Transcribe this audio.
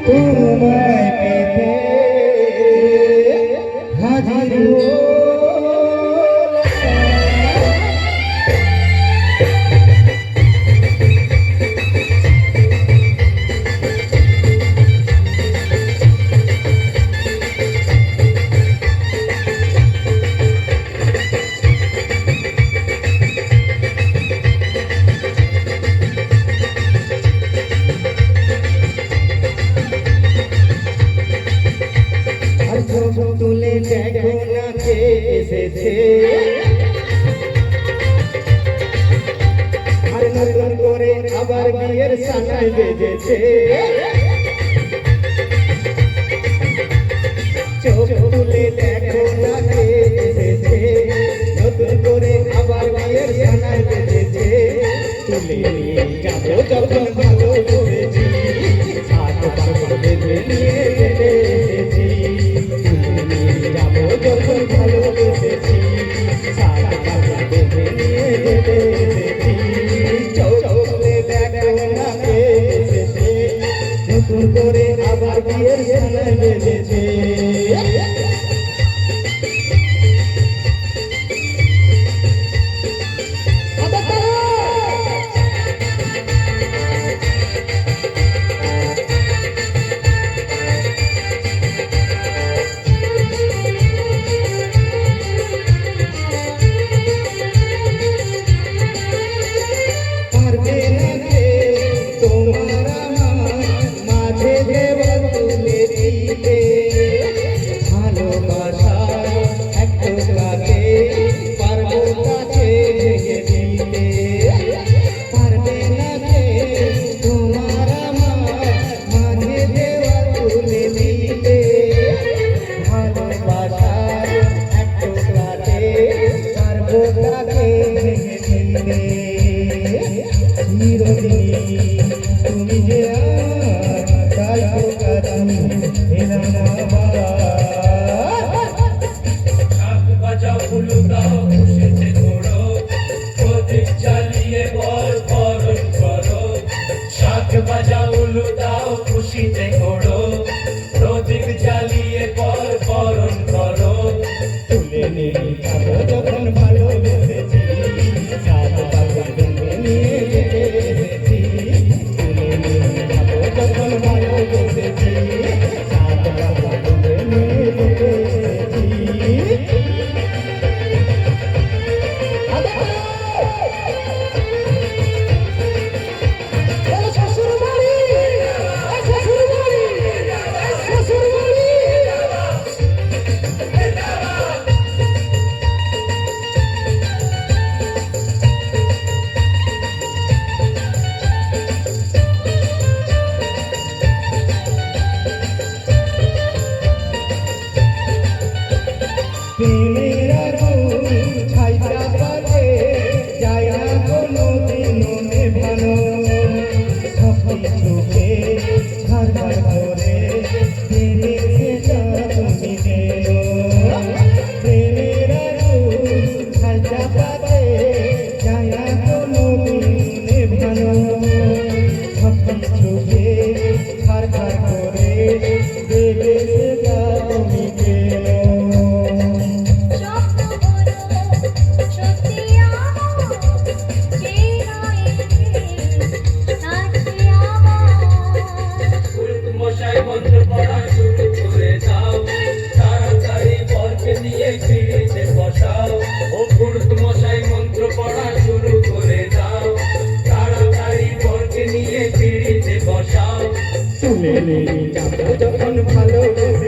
তোমায় পেতে হাজির তুলে দেখো না কে এসেছে আর নতুন করে আবার বিয়ের সানাই বেজেছে চোখ তুলে দেখো না কে এসেছে নতুন করে আবার বিয়ের সানাই বেজেছে তুলে নিয়ে যাবো যখন ভালোবেসেছি হাত পাখা বেঁধে নিয়ে যেতে এসেছি যখন ভালোবেসেছি সারা পাখা বেঁধে নিয়ে যেতে এসেছি চোখে দেখো না কে এসেছে নতুন করে আবার বিয়ের সানাই বেজেছে তুমি যে তাই বাজাও ফুলু দাও খুশিতে ঘোড়ো প্রদীপ জ্বালিয়ে বল বরণ করো শাক বাজাও ফুলু দাও খুশিতে ঘোড়ো প্রদীপ জ্বালিয়ে বল বরণ করো তুলে নিয়ে যাবো যখন ভালোবেসেছি সারা পাখা বেঁধে নিয়ে যেতে এসেছি তুলে নিয়ে যাবো যখন ভালোবেসেছি সারা পাখা বেঁধে নিয়ে যেতে এসেছি মেরা রূপ ছাইটা পারে যায় না কোনো দিনও নেভানো সব কিছুকে ঝাড়ঝাড় করে ফিরেছে তুমি যেন মেরা রূপ ছাইটা পারে যায় না কোনো দিন নেভানো সব কিছুকে ঝাড়ঝাড় করে ফিরেছে তুমি যেন মন্ত্র পড়া শুরু করে দাও তাড়াতাড়ি বরকে নিয়ে ফিরিতে বসাও ও পুরুত মশাই মন্ত্র পড়া শুরু করে দাও তাড়াতাড়ি বরকে নিয়ে ফিরিতে বসাও তুলে নিয়ে যাবো যখন ভালোবেসেছি